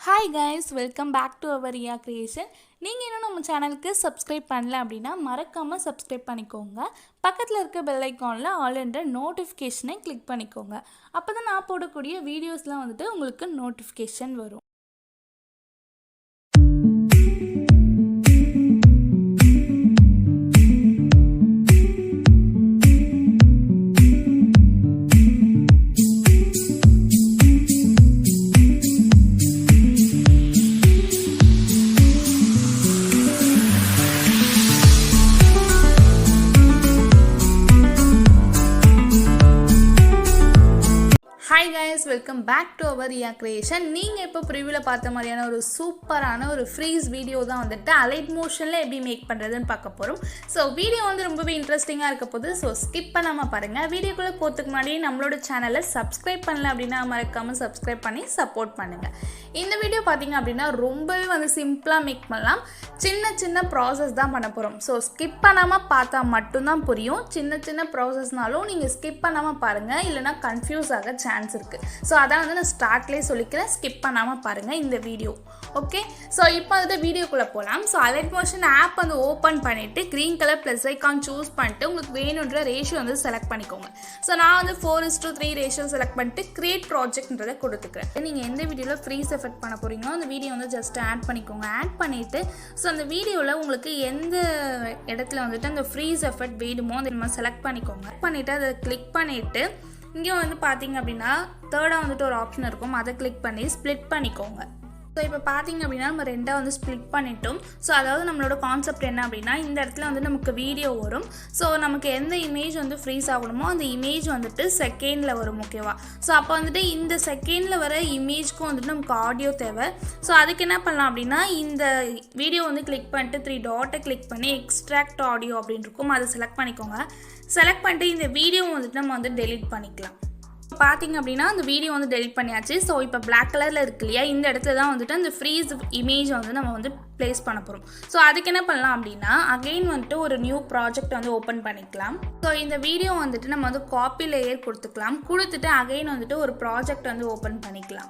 Hi guys, welcome back to our Riya Creation. நீங்கள் இன்னும் நம்ம சேனலுக்கு சப்ஸ்கிரைப் பண்ணல அப்படின்னா மறக்காமல் சப்ஸ்கிரைப் பண்ணிக்கோங்க. பக்கத்தில் இருக்க பெல் ஐக்கானில் ஆல் என்ற நோட்டிஃபிகேஷனை கிளிக் பண்ணிக்கோங்க. அப்போ தான் நான் போடக்கூடிய வீடியோஸ்லாம் உங்களுக்கு நோட்டிஃபிகேஷன் வரும். Hi guys, welcome back to our Riya Creation. நீங்கள் இப்போ ப்ரிவியூவில் பார்த்த மாதிரியான ஒரு சூப்பரான ஒரு ஃப்ரீஸ் வீடியோ தான் அலைட் மோஷனில் எப்படி மேக் பண்ணுறதுன்னு பார்க்க போகிறோம். ஸோ வீடியோ ரொம்பவே இன்ட்ரெஸ்டிங்காக இருக்க போது. ஸோ ஸ்கிப் பண்ணாமல் பாருங்கள். வீடியோக்குள்ளே போகிறதுக்கு முன்னாடி நம்மளோட சேனலை சப்ஸ்கிரைப் பண்ணல அப்படின்னா மறக்காமல் சப்ஸ்கிரைப் பண்ணி சப்போர்ட் பண்ணுங்கள். இந்த வீடியோ பார்த்தீங்க அப்படின்னா ரொம்பவே சிம்பிளாக மேக் பண்ணலாம். சின்ன ப்ராசஸ் தான் பண்ண போகிறோம். ஸோ ஸ்கிப் பண்ணாமல் பார்த்தா மட்டும்தான் புரியும். சின்ன ப்ராசஸ்னாலும் நீங்கள் ஸ்கிப் பண்ணாமல் பாருங்கள், இல்லைனா கன்ஃபியூஸ் ஆக சான்ஸ் இருக்குது. ஸோ அதான் நான் ஸ்டார்ட்லேயே சொல்லிக்கிறேன், ஸ்கிப் பண்ணாமல் பாருங்கள் இந்த வீடியோ. ஓகே, ஸோ இப்போ வீடியோக்குள்ளே போகலாம். So Alight Motion app open பண்ணிவிட்டு green colour plus icon choose பண்ணிட்டு உங்களுக்கு வேணுன்ற ரேஷியோ செலக்ட் பண்ணிக்கோங்க. ஸோ நான் 4:3 ரேஷியோ செலக்ட் பண்ணிட்டு கிரியேட் ப்ராஜெக்ட்ன்றதை கொடுத்துக்கிறேன். நீங்கள் எந்த வீடியோவில் ஃப்ரீஸ் எஃபெக்ட் பண்ண போகிறீங்களோ அந்த வீடியோ ஜஸ்ட் ஆட் பண்ணிக்கோங்க. ஆட் பண்ணிவிட்டு ஸோ அந்த வீடியோவில் உங்களுக்கு எந்த இடத்துல அந்த ஃப்ரீஸ் எஃபெக்ட் வேணுமோ அதை நம்ம செலக்ட் பண்ணிக்கோங்க. பண்ணிவிட்டு அதை கிளிக் பண்ணிவிட்டு இங்கே பார்த்தீங்க அப்படின்னா தேர்டாக ஒரு ஆப்ஷன் இருக்கும், அதை கிளிக் பண்ணி ஸ்ப்ளிட் பண்ணிக்கோங்க. ஸோ இப்போ பார்த்தீங்க அப்படின்னா நம்ம ரெண்டாக ஸ்ப்ளிட் பண்ணிட்டோம். ஸோ அதாவது நம்மளோட கான்செப்ட் என்ன அப்படின்னா இந்த இடத்துல நமக்கு வீடியோ வரும். ஸோ நமக்கு எந்த இமேஜ் ஃப்ரீஸ் ஆகணுமோ அந்த இமேஜ் செகண்டில் வரும். ஓகேவா? ஸோ அப்போ இந்த செகண்டில் வர இமேஜ்க்கும் நமக்கு ஆடியோ தேவை. ஸோ அதுக்கு என்ன பண்ணலாம் அப்படின்னா இந்த வீடியோ கிளிக் பண்ணிட்டு 3 டாட்டை கிளிக் பண்ணி எக்ஸ்ட்ராக்ட் ஆடியோ அப்படின்னு இருக்கும், அதை செலக்ட் பண்ணிக்கோங்க. செலக்ட் பண்ணிட்டு இந்த வீடியோ நம்ம டெலீட் பண்ணிக்கலாம். பார்த்தீங்க அப்படின்னா அந்த வீடியோ டெலிட் பண்ணியாச்சு. ஸோ இப்போ பிளாக் கலரில் இருக்கு இல்லையா, இந்த இடத்துல தான் அந்த ஃப்ரீஸ் இமேஜ் நம்ம ப்ளேஸ் பண்ண போகிறோம். ஸோ அதுக்கு என்ன பண்ணலாம் அப்படின்னா அகெயின் ஒரு நியூ ப்ராஜெக்ட் ஓப்பன் பண்ணிக்கலாம். ஸோ இந்த வீடியோ நம்ம காப்பி லேயர் கொடுத்துக்கலாம். கொடுத்துட்டு அகெயின் ஒரு ப்ராஜெக்ட் ஓப்பன் பண்ணிக்கலாம்.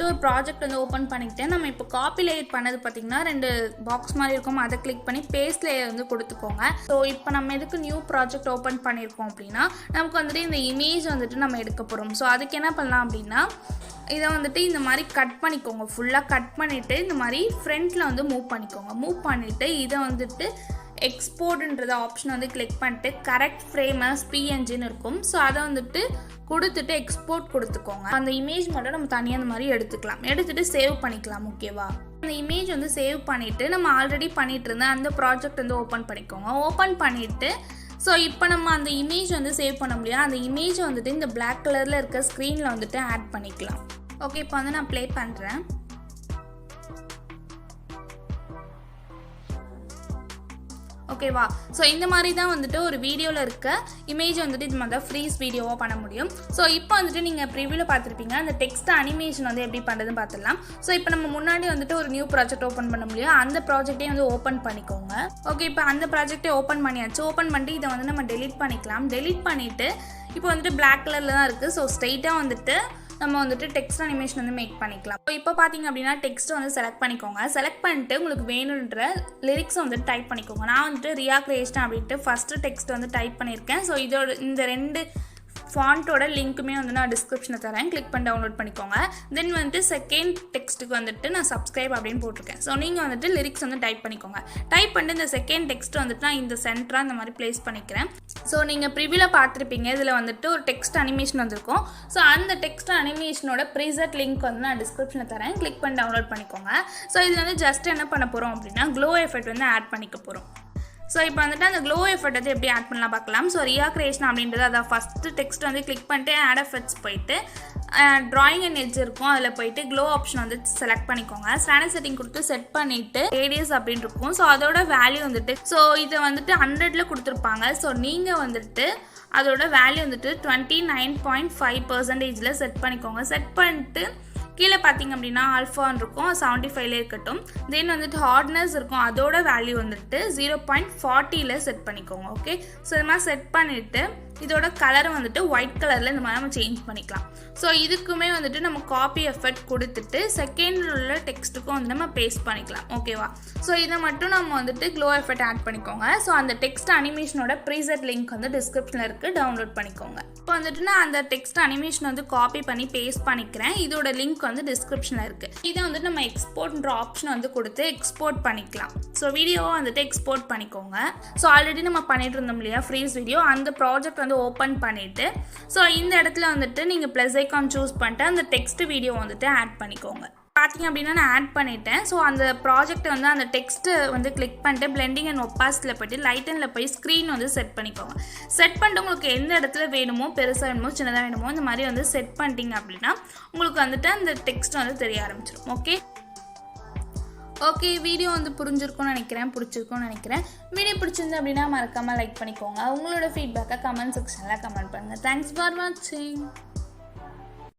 ஒரு ப்ராஜெக்ட் ஓப்பன் பண்ணிக்கிட்டு நம்ம இப்போ காப்பி லேயர் பண்ணது பார்த்தீங்கன்னா 2 பாக்ஸ் மாதிரி இருக்கும், அதை கிளிக் பண்ணி பேஸ்ட் லேயர் கொடுத்துக்கோங்க. ஸோ இப்போ நம்ம எதுக்கு நியூ ப்ராஜெக்ட் ஓப்பன் பண்ணியிருக்கோம் அப்படின்னா நமக்கு இந்த இமேஜ் நம்ம எடுக்க போகிறோம். ஸோ அதுக்கு என்ன பண்ணலாம் அப்படின்னா இதை இந்த மாதிரி கட் பண்ணிக்கோங்க. ஃபுல்லாக கட் பண்ணிவிட்டு இந்த மாதிரி ஃப்ரண்ட்டில் மூவ் பண்ணிக்கோங்க. மூவ் பண்ணிவிட்டு இதை எக்ஸ்போர்ட்ன்றத ஆப்ஷன் கிளிக் பண்ணிட்டு கரெக்ட் ஃப்ரேமஸ் பிஎன்ஜின்னு இருக்கும். ஸோ அதை கொடுத்துட்டு எக்ஸ்போர்ட் கொடுத்துக்கோங்க. அந்த இமேஜ் மட்டும் நம்ம தனியாக அந்த மாதிரி எடுத்துக்கலாம். எடுத்துகிட்டு சேவ் பண்ணிக்கலாம். ஓகேவா? அந்த இமேஜ் சேவ் பண்ணிவிட்டு நம்ம ஆல்ரெடி பண்ணிகிட்டு இருந்த அந்த ப்ராஜெக்ட் ஓப்பன் பண்ணிக்கோங்க. ஓப்பன் பண்ணிவிட்டு ஸோ இப்போ நம்ம அந்த இமேஜ் சேவ் பண்ண முடியாது. அந்த இமேஜ் இந்த பிளாக் கலரில் இருக்க ஸ்க்ரீனில் ஆட் பண்ணிக்கலாம். ஓகே, இப்போ நான் ப்ளே பண்ணுறேன். ஓகேவா? ஸோ இந்த மாதிரி தான் ஒரு வீடியோவில் இருக்க இமேஜ் இது மாதிரி தான் ஃப்ரீஸ் வீடியோவாக பண்ண முடியும். ஸோ இப்போ நீங்கள் ப்ரிவியூவில் பார்த்துருப்பீங்க அந்த டெக்ஸ்ட் அனிமேஷன் எப்படி பண்ணுறதுன்னு பார்த்துடலாம். ஸோ இப்போ நம்ம முன்னாடி ஒரு நியூ ப்ராஜெக்ட் ஓப்பன் பண்ண முடியும். அந்த ப்ராஜெக்டே ஓப்பன் பண்ணிக்கோங்க. ஓகே, இப்போ அந்த ப்ராஜெக்டே ஓப்பன் பண்ணியாச்சு. ஓப்பன் பண்ணிட்டு இதை நம்ம டெலீட் பண்ணிக்கலாம். டெலீட் பண்ணிவிட்டு இப்போ பிளாக் கலரில் தான் இருக்குது. ஸோ ஸ்ட்ரெயிட்டாக நம்ம டெக்ஸ்ட் அனிமேஷன் மேக் பண்ணிக்கலாம். ஸோ இப்போ பார்த்தீங்க அப்படின்னா டெக்ஸ்ட் செலக்ட் பண்ணிக்கோங்க. செலக்ட் பண்ணிட்டு உங்களுக்கு வேணுன்ற லிரிக்ஸ் டைப் பண்ணிக்கோங்க. நான் ரியா கிரியேஷன் அப்படின்ட்டு ஃபஸ்ட்டு டெக்ஸ்ட் டைப் பண்ணியிருக்கேன். ஸோ இதோட இந்த 2 ஃபாண்ட்டோட லிங்க்குமே நான் டிஸ்கிரிப்ஷனில் தரேன், கிளிக் பண்ணி டவுன்லோட் பண்ணிக்கோங்க. தென் செகண்ட் டெக்ஸ்ட்டுக்கு நான் சப்ஸ்கிரைப் அப்படின்னு போட்டிருக்கேன். ஸோ நீங்கள் லிரிக்ஸ் டைப் பண்ணிக்கோங்க. டைப் பண்ணிட்டு இந்த செகண்ட் டெக்ஸ்ட் நான் இந்த சென்டராக இந்த மாதிரி ப்ளேஸ் பண்ணிக்கிறேன். ஸோ நீங்கள் ப்ரிவியூவில் பார்த்துருப்பீங்க இதில் ஒரு டெக்ஸ்ட் அனிமேஷன் வந்திருக்கும். ஸோ அந்த டெக்ஸ்ட் அனிமேஷனோட ப்ரீசெட் லிங்க் நான் டிஸ்கிரிப்ஷனில் தரேன், கிளிக் பண்ணி டவுன்லோட் பண்ணிக்கோங்க. ஸோ இதில் ஜஸ்ட் என்ன பண்ண போகிறோம் அப்படின்னா க்ளோ எஃபெக்ட் ஆட் பண்ணிக்க போகிறோம். ஸோ இப்போ அந்த க்ளோ எஃபெக்ட் எப்படி ஆட் பண்ணலாம் பார்க்கலாம். ஸோ ரியா கிரியேஷன் அப்படின்றது அதான் ஃபஸ்ட்டு டெக்ஸ்ட் கிளிக் பண்ணிட்டு ஆட் எஃபெக்ட்ஸ் போயிட்டு ட்ராயிங் அண்ட் எட்ஜ் இருக்கும், அதில் போயிட்டு க்ளோ ஆப்ஷன் செலக்ட் பண்ணிக்கோங்க. ஸ்டாண்டர்ட் செட்டிங் கொடுத்து செட் பண்ணிவிட்டு ரேடியஸ் அப்படின்னு இருக்கும். ஸோ அதோட வேல்யூ ஸோ இதை 100ல் கொடுத்துருப்பாங்க. ஸோ நீங்கள் அதோட வேல்யூ 29.5% செட் பண்ணிக்கோங்க. செட் பண்ணிட்டு கீழே பார்த்தீங்க அப்படின்னா ஆல்ஃபான்னு இருக்கும், 75ல இருக்கட்டும். தென் ஹார்ட்னஸ் இருக்கும், அதோட வேல்யூ 0.40ல் செட் பண்ணிக்கோங்க. ஓகே, ஸோ இது மாதிரி செட் பண்ணிவிட்டு இதோட கலரை வந்துட்டு ஒயிட் கலரில் இந்த மாதிரி நம்ம சேஞ்ச் பண்ணிக்கலாம். ஸோ இதுக்குமே வந்துட்டு நம்ம காப்பி எஃபெக்ட் கொடுத்துட்டு செகண்டில் உள்ள டெக்ஸ்ட்டுக்கும் வந்து நம்ம பேஸ்ட் பண்ணிக்கலாம். ஓகேவா? ஸோ இதை மட்டும் நம்ம வந்துட்டு க்ளோ எஃபெக்ட் ஆட் பண்ணிக்கோங்க. ஸோ அந்த டெக்ஸ்ட் அனிமேஷனோட ப்ரீசெட் லிங்க் வந்து டிஸ்கிரிப்ஷனில் இருக்குது, டவுன்லோட் பண்ணிக்கோங்க. இப்போ வந்துட்டு நான் அந்த டெக்ஸ்ட் அனிமேஷன் வந்து காப்பி பண்ணி பேஸ்ட் பண்ணிக்கிறேன். இதோட லிங்க் வந்து டிஸ்கிரிப்ஷனில் இருக்குது. இதை வந்துட்டு நம்ம எக்ஸ்போர்ட்ன்ற ஆப்ஷன் வந்து கொடுத்து எக்ஸ்போர்ட் பண்ணிக்கலாம். ஸோ வீடியோவை வந்துட்டு எக்ஸ்போர்ட் பண்ணிக்கோங்க. ஸோ ஆல்ரெடி நம்ம பண்ணிட்டு இருந்தோம் இல்லையா ஃப்ரீஸ் வீடியோ, அந்த ப்ராஜெக்ட் வந்து ஓப்பன் பண்ணிவிட்டு ஸோ இந்த இடத்துல வந்துட்டு நீங்கள் ப்ளஸ் ஐக்கான் சூஸ் பண்ணிட்டு அந்த டெக்ஸ்ட் வீடியோ வந்துட்டு ஆட் பண்ணிக்கோங்க. பார்த்தீங்க அப்படின்னா நான் ஆட் பண்ணிட்டேன். ஸோ அந்த ப்ராஜெக்ட் வந்து அந்த டெக்ஸ்ட்டு வந்து கிளிக் பண்ணிட்டு பிளெண்டிங் அண்ட் ஒப்பாசிட்டியில் போய்ட்டு லைட்டனில் போய் ஸ்க்ரீன் வந்து செட் பண்ணிக்கோங்க. செட் பண்ணிட்டு உங்களுக்கு எந்த இடத்துல வேணுமோ, பெருசாக வேணுமோ சின்னதாக வேணுமோ இந்த மாதிரி வந்து செட் பண்ணிட்டீங்க அப்படின்னா உங்களுக்கு வந்துட்டு அந்த டெக்ஸ்ட் வந்து தெரிய ஆரம்பிச்சிடும். ஓகே வீடியோ வந்து பிடிச்சிருக்கும்னு நினைக்கிறேன். வீடியோ பிடிச்சிருந்து அப்படின்னா மறக்காமல் லைக் பண்ணிக்கோங்க. உங்களோட ஃபீட்பேக்கை கமெண்ட் செக்ஷனில் கமெண்ட் பண்ணுங்கள். தேங்க்ஸ் ஃபார் வாட்சிங்.